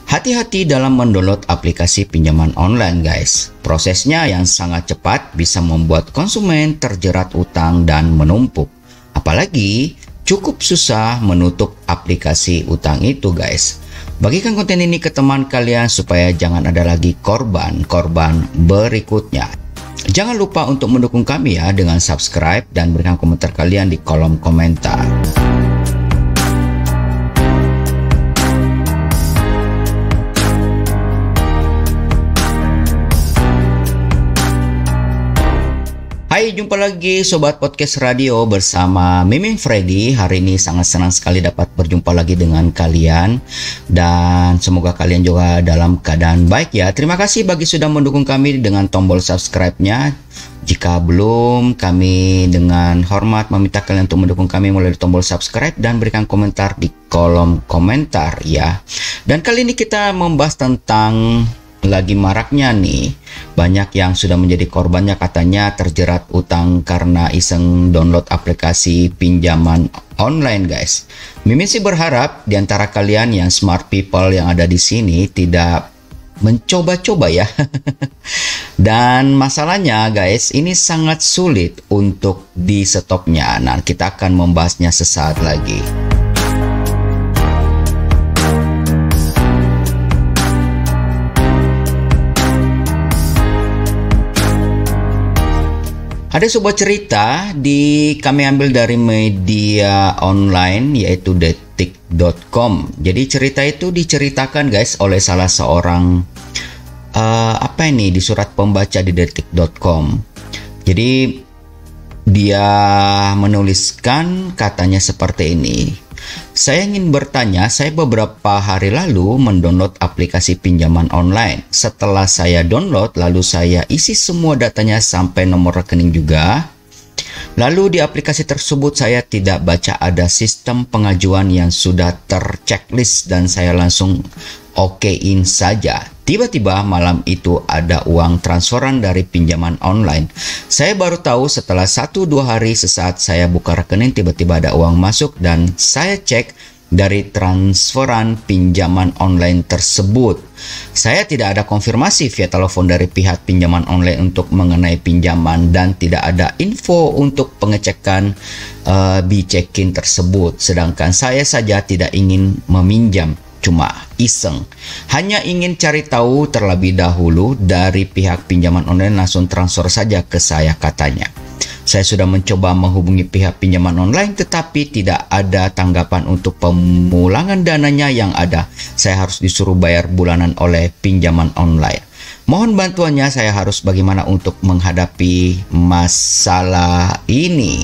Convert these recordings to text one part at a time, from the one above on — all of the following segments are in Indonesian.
Hati-hati dalam mendownload aplikasi pinjaman online guys. Prosesnya yang sangat cepat bisa membuat konsumen terjerat utang dan menumpuk. Apalagi cukup susah menutup aplikasi utang itu guys. Bagikan konten ini ke teman kalian supaya jangan ada lagi korban-korban berikutnya. Jangan lupa untuk mendukung kami ya dengan subscribe dan berikan komentar kalian di kolom komentar. Hai, jumpa lagi Sobat Podcast Radio bersama Mimin Freddy. Hari ini sangat senang sekali dapat berjumpa lagi dengan kalian. Dan semoga kalian juga dalam keadaan baik ya. Terima kasih bagi sudah mendukung kami dengan tombol subscribe-nya. Jika belum, kami dengan hormat meminta kalian untuk mendukung kami melalui tombol subscribe dan berikan komentar di kolom komentar ya. Dan kali ini kita membahas tentang lagi maraknya nih, banyak yang sudah menjadi korbannya katanya terjerat utang karena iseng download aplikasi pinjaman online guys. Mimin sih berharap di antara kalian yang smart people yang ada di sini tidak mencoba-coba ya. Dan masalahnya guys, ini sangat sulit untuk di stopnya. Nah, kita akan membahasnya sesaat lagi. Ada sebuah cerita kami ambil dari media online yaitu detik.com. Jadi cerita itu diceritakan guys oleh salah seorang di surat pembaca di detik.com. Jadi dia menuliskan katanya seperti ini. Saya ingin bertanya, saya beberapa hari lalu mendownload aplikasi pinjaman online. Setelah saya download, lalu saya isi semua datanya sampai nomor rekening juga. Lalu di aplikasi tersebut saya tidak baca ada sistem pengajuan yang sudah terchecklist dan saya langsung okein saja. Tiba-tiba malam itu ada uang transferan dari pinjaman online. Saya baru tahu setelah 1-2 hari sesaat saya buka rekening tiba-tiba ada uang masuk dan saya cek dari transferan pinjaman online tersebut. Saya tidak ada konfirmasi via telepon dari pihak pinjaman online untuk mengenai pinjaman dan tidak ada info untuk pengecekan check-in tersebut. Sedangkan saya saja tidak ingin meminjam. Cuma iseng, hanya ingin cari tahu terlebih dahulu dari pihak pinjaman online langsung transfer saja ke saya katanya. Saya sudah mencoba menghubungi pihak pinjaman online tetapi tidak ada tanggapan untuk pemulangan dananya yang ada. Saya harus disuruh bayar bulanan oleh pinjaman online. Mohon bantuannya, saya harus bagaimana untuk menghadapi masalah ini.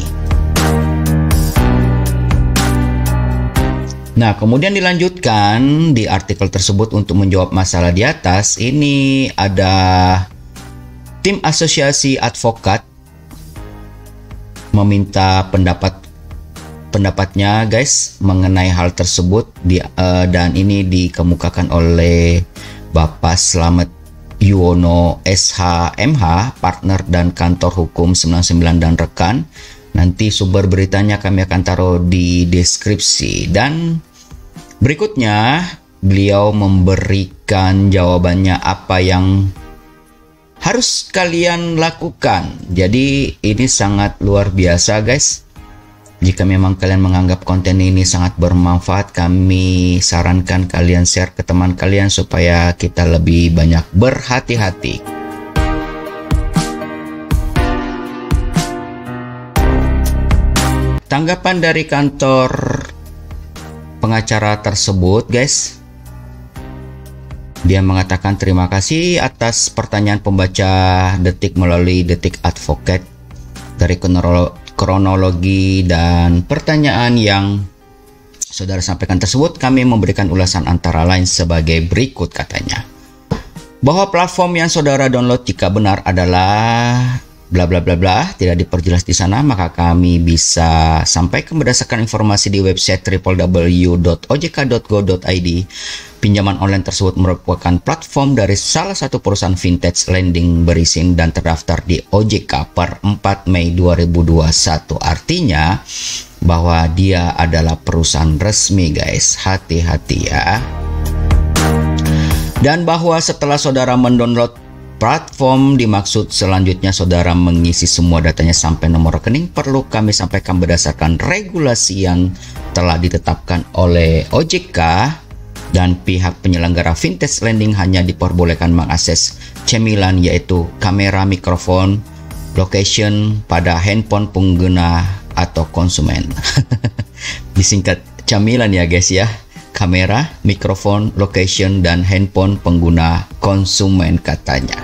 Nah, kemudian dilanjutkan di artikel tersebut untuk menjawab masalah di atas. Ini ada tim asosiasi advokat meminta pendapatnya guys mengenai hal tersebut dan ini dikemukakan oleh Bapak Slamet Yuwono SHMH, partner dan kantor hukum 99 dan rekan. Nanti sumber beritanya kami akan taruh di deskripsi. Dan berikutnya beliau memberikan jawabannya apa yang harus kalian lakukan. Jadi ini sangat luar biasa guys. Jika memang kalian menganggap konten ini sangat bermanfaat, kami sarankan kalian share ke teman kalian supaya kita lebih banyak berhati-hati. Tanggapan dari kantor pengacara tersebut guys, dia mengatakan terima kasih atas pertanyaan pembaca Detik melalui Detik Advocate. Dari kronologi dan pertanyaan yang saudara sampaikan tersebut, kami memberikan ulasan antara lain sebagai berikut katanya. Bahwa platform yang saudara download jika benar adalah bla bla bla bla, tidak diperjelas di sana, maka kami bisa sampaikan berdasarkan informasi di website www.ojk.go.id. Pinjaman online tersebut merupakan platform dari salah satu perusahaan fintech lending berizin dan terdaftar di OJK per 4 Mei 2021. Artinya bahwa dia adalah perusahaan resmi guys. Hati-hati ya. Dan bahwa setelah saudara mendownload platform dimaksud selanjutnya saudara mengisi semua datanya sampai nomor rekening, perlu kami sampaikan berdasarkan regulasi yang telah ditetapkan oleh OJK dan pihak penyelenggara fintech lending hanya diperbolehkan mengakses cemilan yaitu kamera, mikrofon, location pada handphone pengguna atau konsumen. Disingkat camilan ya guys ya. Kamera, mikrofon, location, dan handphone pengguna konsumen katanya.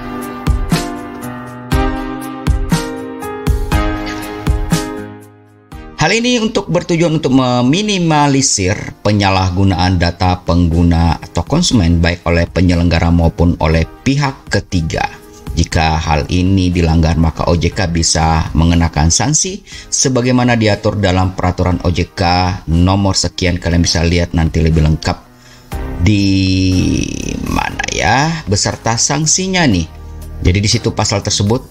Hal ini bertujuan untuk meminimalisir penyalahgunaan data pengguna atau konsumen baik oleh penyelenggara maupun oleh pihak ketiga. Jika hal ini dilanggar, maka OJK bisa mengenakan sanksi sebagaimana diatur dalam peraturan OJK nomor sekian. Kalian bisa lihat nanti lebih lengkap di mana ya beserta sanksinya nih. Jadi di situ pasal tersebut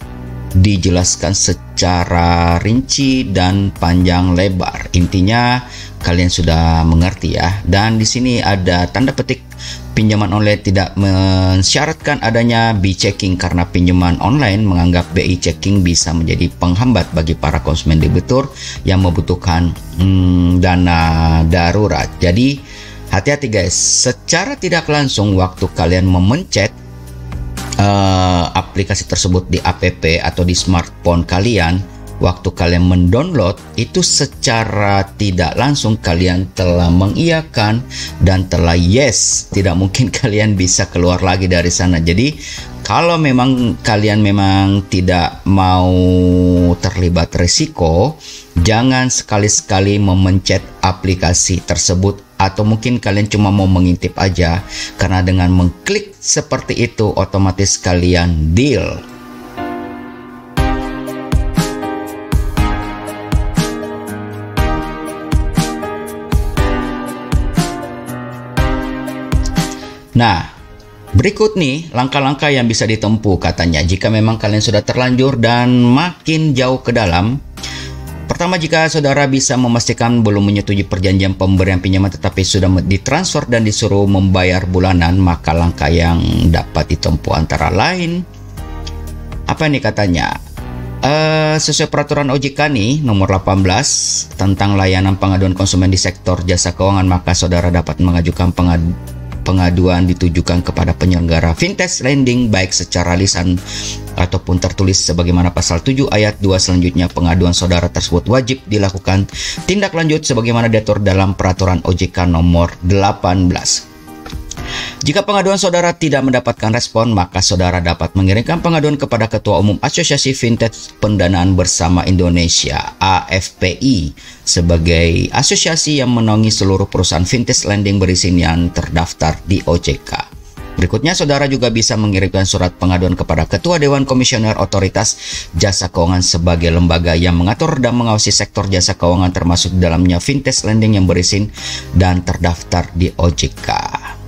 dijelaskan secara rinci dan panjang lebar. Intinya kalian sudah mengerti ya. Dan di sini ada tanda petik pinjaman online tidak mensyaratkan adanya BI checking karena pinjaman online menganggap BI checking bisa menjadi penghambat bagi para konsumen debitur yang membutuhkan dana darurat. Jadi hati-hati guys, secara tidak langsung waktu kalian memencet aplikasi tersebut di app atau di smartphone kalian, waktu kalian mendownload itu secara tidak langsung kalian telah mengiyakan dan telah yes, tidak mungkin kalian bisa keluar lagi dari sana. Jadi kalau memang kalian tidak mau terlibat risiko, jangan sekali-sekali memencet aplikasi tersebut, atau mungkin kalian cuma mau mengintip aja, karena dengan mengklik seperti itu otomatis kalian deal. Nah, berikut nih langkah-langkah yang bisa ditempuh katanya jika memang kalian sudah terlanjur dan makin jauh ke dalam. Pertama, jika saudara bisa memastikan belum menyetujui perjanjian pemberian pinjaman tetapi sudah ditransfer dan disuruh membayar bulanan, maka langkah yang dapat ditempuh antara lain apa nih katanya? Sesuai peraturan OJK nih nomor 18 tentang layanan pengaduan konsumen di sektor jasa keuangan, maka saudara dapat mengajukan pengaduan ditujukan kepada penyelenggara fintech lending baik secara lisan ataupun tertulis sebagaimana pasal 7 ayat 2 selanjutnya. Pengaduan saudara tersebut wajib dilakukan tindak lanjut sebagaimana diatur dalam peraturan OJK nomor 18. Jika pengaduan saudara tidak mendapatkan respon, maka saudara dapat mengirimkan pengaduan kepada Ketua Umum Asosiasi Fintech Pendanaan Bersama Indonesia (AFPI) sebagai asosiasi yang menaungi seluruh perusahaan fintech lending berizin yang terdaftar di OJK. Berikutnya, saudara juga bisa mengirimkan surat pengaduan kepada Ketua Dewan Komisioner Otoritas Jasa Keuangan sebagai lembaga yang mengatur dan mengawasi sektor jasa keuangan termasuk di dalamnya fintech lending yang berizin dan terdaftar di OJK.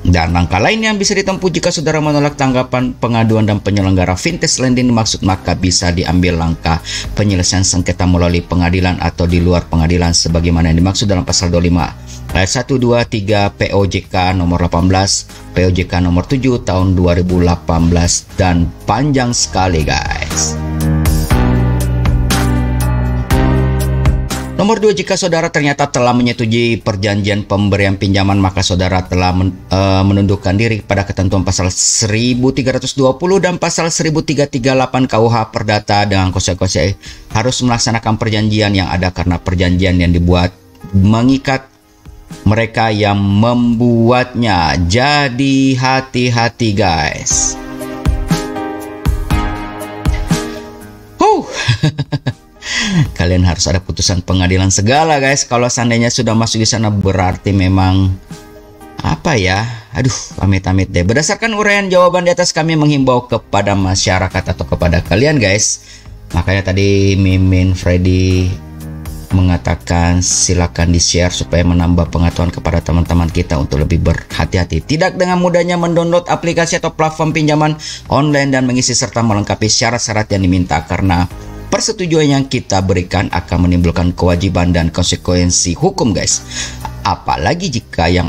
Dan langkah lain yang bisa ditempuh jika saudara menolak tanggapan pengaduan dan penyelenggara fintech lending dimaksud, maka bisa diambil langkah penyelesaian sengketa melalui pengadilan atau di luar pengadilan sebagaimana yang dimaksud dalam pasal 25 ayat 1, 2, 3 POJK nomor 18, POJK nomor 7 tahun 2018, dan panjang sekali guys. Nomor 2, jika saudara ternyata telah menyetujui perjanjian pemberian pinjaman, maka saudara telah menundukkan diri pada ketentuan pasal 1320 dan pasal 1338 KUH Perdata dengan konsekuensi harus melaksanakan perjanjian yang ada karena perjanjian yang dibuat mengikat mereka yang membuatnya. Jadi hati-hati guys. Kalian harus ada putusan pengadilan segala guys. Kalau seandainya sudah masuk di sana berarti memang apa ya? Aduh, amit-amit deh. Berdasarkan uraian jawaban di atas, kami menghimbau kepada masyarakat atau kepada kalian guys. Makanya tadi Mimin Freddy mengatakan silakan di-share supaya menambah pengetahuan kepada teman-teman kita untuk lebih berhati-hati. Tidak dengan mudahnya mendownload aplikasi atau platform pinjaman online dan mengisi serta melengkapi syarat-syarat yang diminta, karena persetujuan yang kita berikan akan menimbulkan kewajiban dan konsekuensi hukum guys. Apalagi jika yang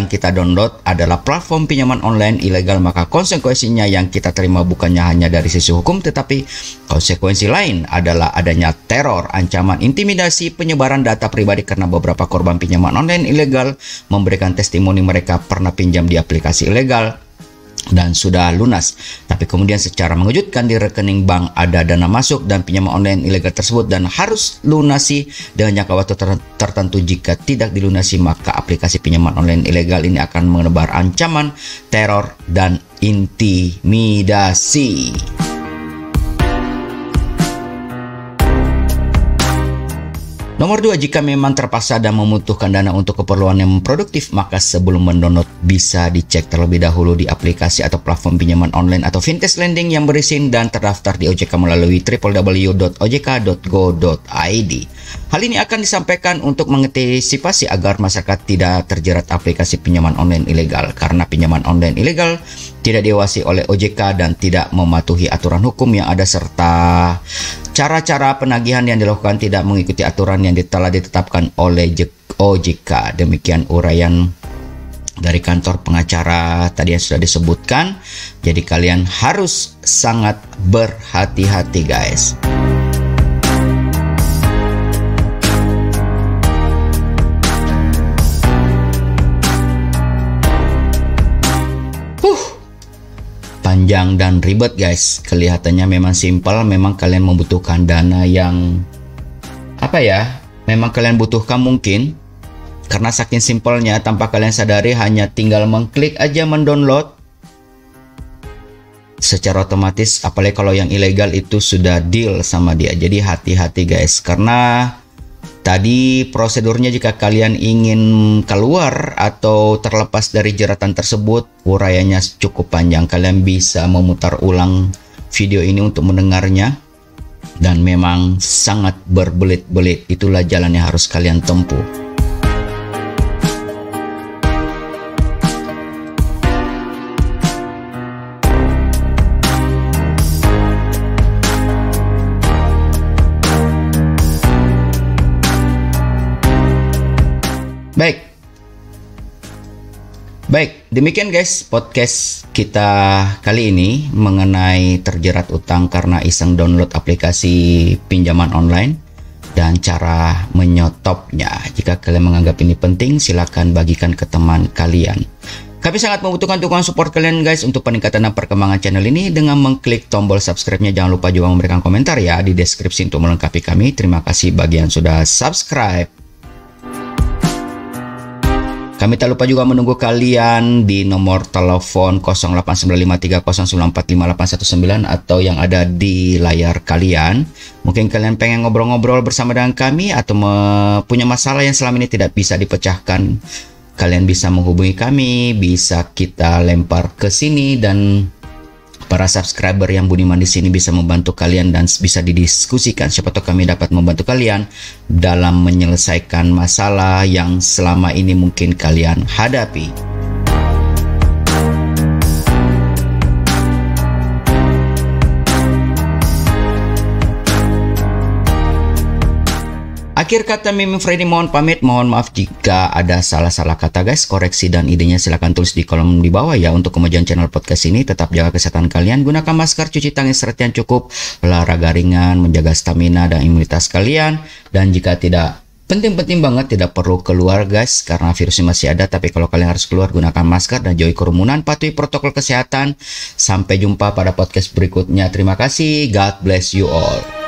kita download adalah platform pinjaman online ilegal, maka konsekuensinya yang kita terima bukannya hanya dari sisi hukum, tetapi konsekuensi lain adalah adanya teror, ancaman, intimidasi, penyebaran data pribadi karena beberapa korban pinjaman online ilegal memberikan testimoni mereka pernah pinjam di aplikasi ilegal dan sudah lunas, tapi kemudian secara mengejutkan di rekening bank ada dana masuk dan pinjaman online ilegal tersebut dan harus lunasi dengan jangka waktu tertentu. Jika tidak dilunasi, maka aplikasi pinjaman online ilegal ini akan menebar ancaman, teror, dan intimidasi. Nomor 2, jika memang terpaksa dan membutuhkan dana untuk keperluan yang produktif, maka sebelum mendownload bisa dicek terlebih dahulu di aplikasi atau platform pinjaman online atau fintech lending yang berizin dan terdaftar di OJK melalui www.ojk.go.id. Hal ini akan disampaikan untuk mengantisipasi agar masyarakat tidak terjerat aplikasi pinjaman online ilegal, karena pinjaman online ilegal tidak diawasi oleh OJK dan tidak mematuhi aturan hukum yang ada, serta cara-cara penagihan yang dilakukan tidak mengikuti aturan yang telah ditetapkan oleh OJK. Demikian uraian dari kantor pengacara tadi yang sudah disebutkan. Jadi kalian harus sangat berhati-hati, guys. Panjang dan ribet, guys. Kelihatannya memang simpel, memang kalian membutuhkan dana yang memang kalian butuhkan mungkin, karena saking simpelnya tanpa kalian sadari hanya tinggal mengklik aja mendownload secara otomatis, apalagi kalau yang ilegal itu sudah deal sama dia. Jadi hati-hati, guys, karena tadi prosedurnya jika kalian ingin keluar atau terlepas dari jeratan tersebut, uraiannya cukup panjang. Kalian bisa memutar ulang video ini untuk mendengarnya, dan memang sangat berbelit-belit. Itulah jalan yang harus kalian tempuh. Baik, demikian guys podcast kita kali ini mengenai terjerat utang karena iseng download aplikasi pinjaman online dan cara menyetopnya. Jika kalian menganggap ini penting, silakan bagikan ke teman kalian. Kami sangat membutuhkan dukungan support kalian, guys, untuk peningkatan dan perkembangan channel ini dengan mengklik tombol subscribe-nya. Jangan lupa juga memberikan komentar ya di deskripsi untuk melengkapi kami. Terima kasih bagi yang sudah subscribe. Kami tak lupa juga menunggu kalian di nomor telepon 089530945819 atau yang ada di layar kalian. Mungkin kalian pengen ngobrol-ngobrol bersama dengan kami atau punya masalah yang selama ini tidak bisa dipecahkan. Kalian bisa menghubungi kami, bisa kita lempar ke sini, dan para subscriber yang budiman di sini bisa membantu kalian dan bisa didiskusikan. Siapa tahu kami dapat membantu kalian dalam menyelesaikan masalah yang selama ini mungkin kalian hadapi. Akhir kata, Mimin Freddy mohon pamit. Mohon maaf jika ada salah-salah kata, guys. Koreksi dan idenya silahkan tulis di kolom di bawah ya. Untuk kemajuan channel podcast ini, tetap jaga kesehatan kalian, gunakan masker, cuci tangan serta yang cukup, olahraga ringan, menjaga stamina dan imunitas kalian. Dan jika tidak penting-penting banget, tidak perlu keluar, guys, karena virusnya masih ada. Tapi kalau kalian harus keluar, gunakan masker dan jauhi kerumunan, patuhi protokol kesehatan. Sampai jumpa pada podcast berikutnya. Terima kasih. God bless you all.